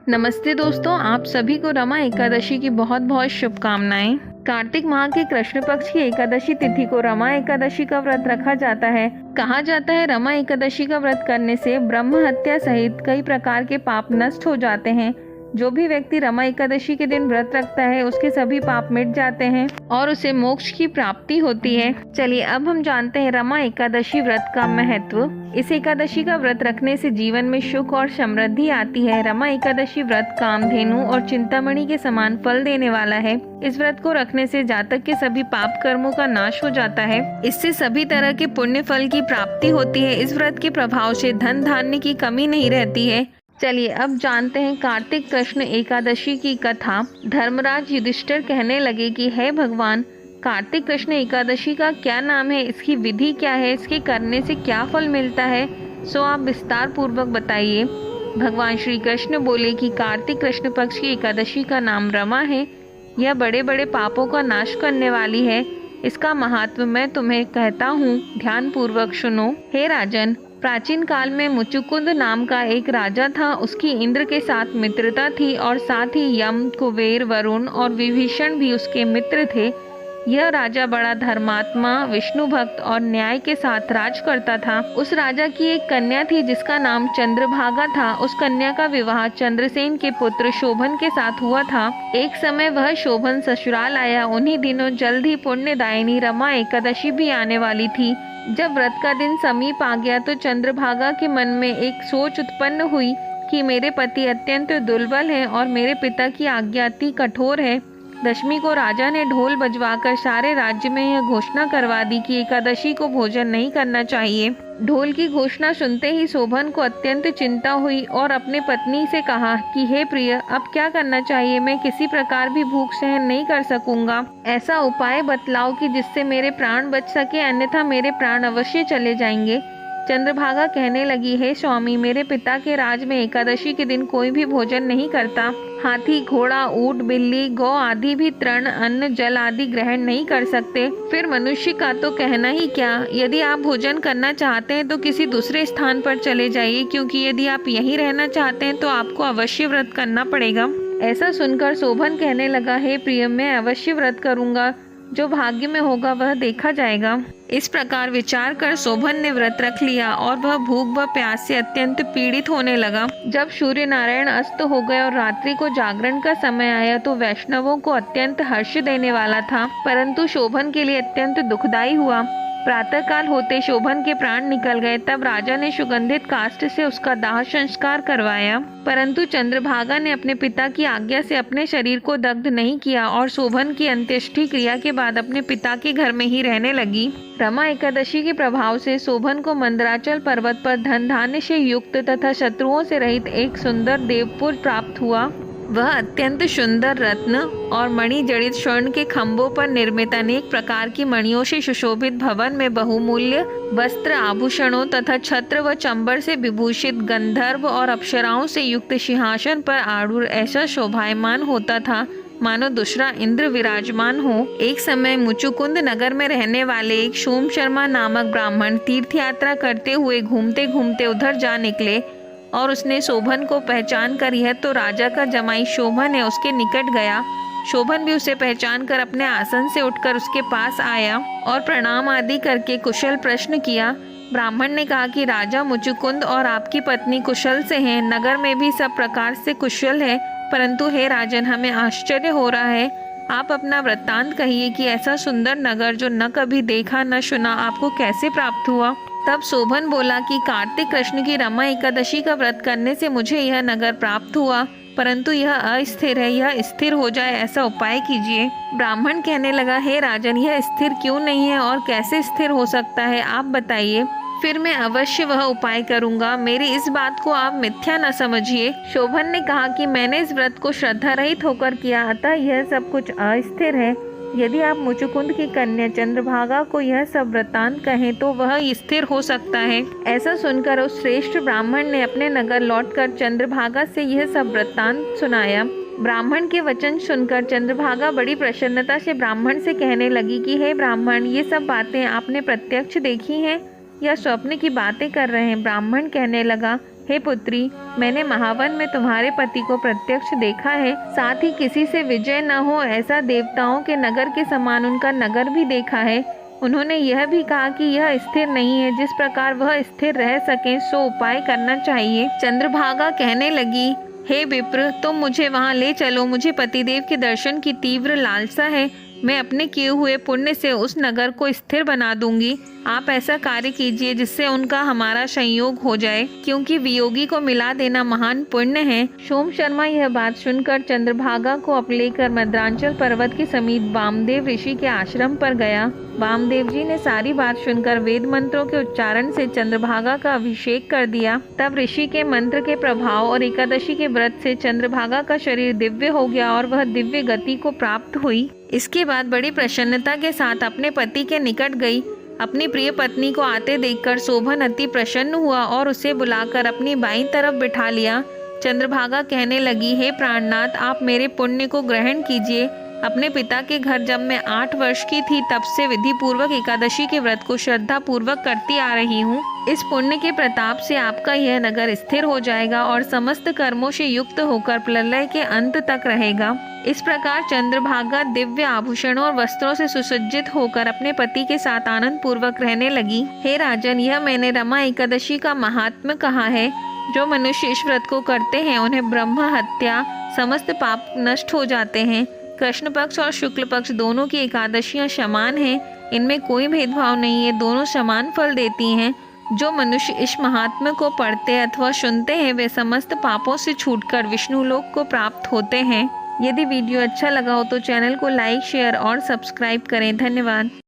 नमस्ते दोस्तों, आप सभी को रमा एकादशी की बहुत बहुत शुभकामनाएं। कार्तिक माह के कृष्ण पक्ष की एकादशी तिथि को रमा एकादशी का व्रत रखा जाता है। कहा जाता है रमा एकादशी का व्रत करने से ब्रह्म हत्या सहित कई प्रकार के पाप नष्ट हो जाते हैं। जो भी व्यक्ति रमा एकादशी के दिन व्रत रखता है उसके सभी पाप मिट जाते हैं और उसे मोक्ष की प्राप्ति होती है। चलिए अब हम जानते हैं रमा एकादशी व्रत का महत्व। इस एकादशी का व्रत रखने से जीवन में सुख और समृद्धि आती है। रमा एकादशी व्रत कामधेनु और चिंतामणि के समान फल देने वाला है। इस व्रत को रखने से जातक के सभी पाप कर्मों का नाश हो जाता है। इससे सभी तरह के पुण्य फल की प्राप्ति होती है। इस व्रत के प्रभाव से धन धान्य की कमी नहीं रहती है। चलिए अब जानते हैं कार्तिक कृष्ण एकादशी की कथा। धर्मराज युधिष्ठिर कहने लगे कि हे भगवान, कार्तिक कृष्ण एकादशी का क्या नाम है, इसकी विधि क्या है, इसके करने से क्या फल मिलता है, सो आप विस्तार पूर्वक बताइए। भगवान श्री कृष्ण बोले कि कार्तिक कृष्ण पक्ष की एकादशी का नाम रमा है। यह बड़े बड़े पापों का नाश करने वाली है। इसका महात्म्य मैं तुम्हें कहता हूँ, ध्यान पूर्वक सुनो। हे राजन, प्राचीन काल में मुचुकुंद नाम का एक राजा था। उसकी इंद्र के साथ मित्रता थी और साथ ही यम, कुबेर, वरुण और विभीषण भी उसके मित्र थे। यह राजा बड़ा धर्मात्मा, विष्णु भक्त और न्याय के साथ राज करता था। उस राजा की एक कन्या थी जिसका नाम चंद्रभागा था। उस कन्या का विवाह चंद्रसेन के पुत्र शोभन के साथ हुआ था। एक समय वह शोभन ससुराल आया। उन्हीं दिनों जल्द ही पुण्यदायिनी रमा एकादशी भी आने वाली थी। जब व्रत का दिन समीप आ गया तो चंद्रभागा के मन में एक सोच उत्पन्न हुई कि मेरे पति अत्यंत दुर्बल हैं और मेरे पिता की आज्ञा अति कठोर है। दशमी को राजा ने ढोल बजवाकर सारे राज्य में यह घोषणा करवा दी कि एकादशी को भोजन नहीं करना चाहिए। ढोल की घोषणा सुनते ही शोभन को अत्यंत चिंता हुई और अपने पत्नी से कहा कि हे प्रिय, अब क्या करना चाहिए। मैं किसी प्रकार भी भूख सहन नहीं कर सकूंगा। ऐसा उपाय बतलाओ कि जिससे मेरे प्राण बच सके, अन्यथा मेरे प्राण अवश्य चले जाएंगे। चंद्रभागा कहने लगी, हे स्वामी, मेरे पिता के राज में एकादशी के दिन कोई भी भोजन नहीं करता। हाथी, घोड़ा, ऊंट, बिल्ली, गौ आदि भी तृण, अन्न, जल आदि ग्रहण नहीं कर सकते। फिर मनुष्य का तो कहना ही क्या। यदि आप भोजन करना चाहते हैं तो किसी दूसरे स्थान पर चले जाइए, क्योंकि यदि आप यहीं रहना चाहते हैं तो आपको अवश्य व्रत करना पड़ेगा। ऐसा सुनकर शोभन कहने लगा, हे प्रिय, मैं अवश्य व्रत करूंगा। जो भाग्य में होगा वह देखा जाएगा। इस प्रकार विचार कर शोभन ने व्रत रख लिया और वह भूख व प्यास से अत्यंत पीड़ित होने लगा। जब सूर्य नारायण अस्त हो गए और रात्रि को जागरण का समय आया तो वैष्णवों को अत्यंत हर्ष देने वाला था, परंतु शोभन के लिए अत्यंत दुखदायी हुआ। प्रातःकाल होते शोभन के प्राण निकल गए। तब राजा ने सुगंधित काष्ठ से उसका दाह संस्कार करवाया, परंतु चंद्रभागा ने अपने पिता की आज्ञा से अपने शरीर को दग्ध नहीं किया और शोभन की अंत्येष्टि क्रिया के बाद अपने पिता के घर में ही रहने लगी। रमा एकादशी के प्रभाव से शोभन को मंदराचल पर्वत पर धन धान्य से युक्त तथा शत्रुओं से रहित एक सुंदर देवपुर प्राप्त हुआ। वह अत्यंत सुंदर रत्न और मणि जड़ित स्वर्ण के खंभों पर निर्मित अनेक प्रकार की मणियों से सुशोभित भवन में बहुमूल्य वस्त्र, आभूषणों तथा छत्र व चंबर से विभूषित गंधर्व और अप्सराओं से युक्त सिंहासन पर आरूढ़ ऐसा शोभायमान होता था मानो दूसरा इंद्र विराजमान हो। एक समय मुचुकुंद नगर में रहने वाले एक सोम शर्मा नामक ब्राह्मण तीर्थ यात्रा करते हुए घूमते घूमते उधर जा निकले और उसने शोभन को पहचान कर यह तो राजा का जमाई शोभन है, उसके निकट गया। शोभन भी उसे पहचान कर अपने आसन से उठकर उसके पास आया और प्रणाम आदि करके कुशल प्रश्न किया। ब्राह्मण ने कहा कि राजा मुचुकुंद और आपकी पत्नी कुशल से हैं। नगर में भी सब प्रकार से कुशल है, परंतु हे राजन, हमें आश्चर्य हो रहा है। आप अपना वृत्तांत कहिए कि ऐसा सुंदर नगर जो न कभी देखा न सुना आपको कैसे प्राप्त हुआ। तब शोभन बोला कि कार्तिक कृष्ण की रमा एकादशी का व्रत करने से मुझे यह नगर प्राप्त हुआ, परंतु यह अस्थिर है। यह स्थिर हो जाए ऐसा उपाय कीजिए। ब्राह्मण कहने लगा, हे राजन, यह स्थिर क्यों नहीं है और कैसे स्थिर हो सकता है, आप बताइए, फिर मैं अवश्य वह उपाय करूंगा। मेरी इस बात को आप मिथ्या न समझिए। शोभन ने कहा कि मैंने इस व्रत को श्रद्धा रहित होकर किया, अतः यह सब कुछ अस्थिर है। यदि आप मुचुकुंद की कन्या चंद्रभागा को यह सब वृत्तांत कहें तो वह स्थिर हो सकता है। ऐसा सुनकर उस श्रेष्ठ ब्राह्मण ने अपने नगर लौटकर चंद्रभागा से यह सब वृत्तांत सुनाया। ब्राह्मण के वचन सुनकर चंद्रभागा बड़ी प्रसन्नता से ब्राह्मण से कहने लगी कि हे ब्राह्मण, ये सब बातें आपने प्रत्यक्ष देखी हैं या स्वप्न की बातें कर रहे हैं। ब्राह्मण कहने लगा, हे पुत्री, मैंने महावन में तुम्हारे पति को प्रत्यक्ष देखा है, साथ ही किसी से विजय न हो ऐसा देवताओं के नगर के समान उनका नगर भी देखा है। उन्होंने यह भी कहा कि यह स्थिर नहीं है, जिस प्रकार वह स्थिर रह सके सो उपाय करना चाहिए। चंद्रभागा कहने लगी, हे विप्र, तुम मुझे वहाँ ले चलो। मुझे पतिदेव के दर्शन की तीव्र लालसा है। मैं अपने किए हुए पुण्य से उस नगर को स्थिर बना दूंगी। आप ऐसा कार्य कीजिए जिससे उनका हमारा संयोग हो जाए, क्योंकि वियोगी को मिला देना महान पुण्य है। सोम शर्मा यह बात सुनकर चंद्रभागा को अब लेकर मद्रांचल पर्वत के समीप वामदेव ऋषि के आश्रम पर गया। वामदेव जी ने सारी बात सुनकर वेद मंत्रों के उच्चारण से चंद्रभागा का अभिषेक कर दिया। तब ऋषि के मंत्र के प्रभाव और एकादशी के व्रत से चंद्रभागा का शरीर दिव्य हो गया और वह दिव्य गति को प्राप्त हुई। इसके बाद बड़ी प्रसन्नता के साथ अपने पति के निकट गई। अपनी प्रिय पत्नी को आते देखकर शोभन अति प्रसन्न हुआ और उसे बुलाकर अपनी बाईं तरफ बिठा लिया। चंद्रभागा कहने लगी, हे प्राणनाथ, आप मेरे पुण्य को ग्रहण कीजिए। अपने पिता के घर जब मैं 8 वर्ष की थी तब से विधि पूर्वक एकादशी के व्रत को श्रद्धा पूर्वक करती आ रही हूँ। इस पुण्य के प्रताप से आपका यह नगर स्थिर हो जाएगा और समस्त कर्मों से युक्त होकर प्रलय के अंत तक रहेगा। इस प्रकार चंद्रभागा दिव्य आभूषणों और वस्त्रों से सुसज्जित होकर अपने पति के साथ आनंद पूर्वक रहने लगी। हे राजन, यह मैंने रमा एकादशी का महात्म्य कहा है। जो मनुष्य इस व्रत को करते हैं उन्हें ब्रह्म हत्या समस्त पाप नष्ट हो जाते हैं। कृष्ण पक्ष और शुक्ल पक्ष दोनों की एकादशियां समान हैं। इनमें कोई भेदभाव नहीं है, दोनों समान फल देती हैं। जो मनुष्य इस महात्म्य को पढ़ते अथवा सुनते हैं वे समस्त पापों से छूटकर विष्णुलोक को प्राप्त होते हैं। यदि वीडियो अच्छा लगा हो तो चैनल को लाइक, शेयर और सब्सक्राइब करें। धन्यवाद।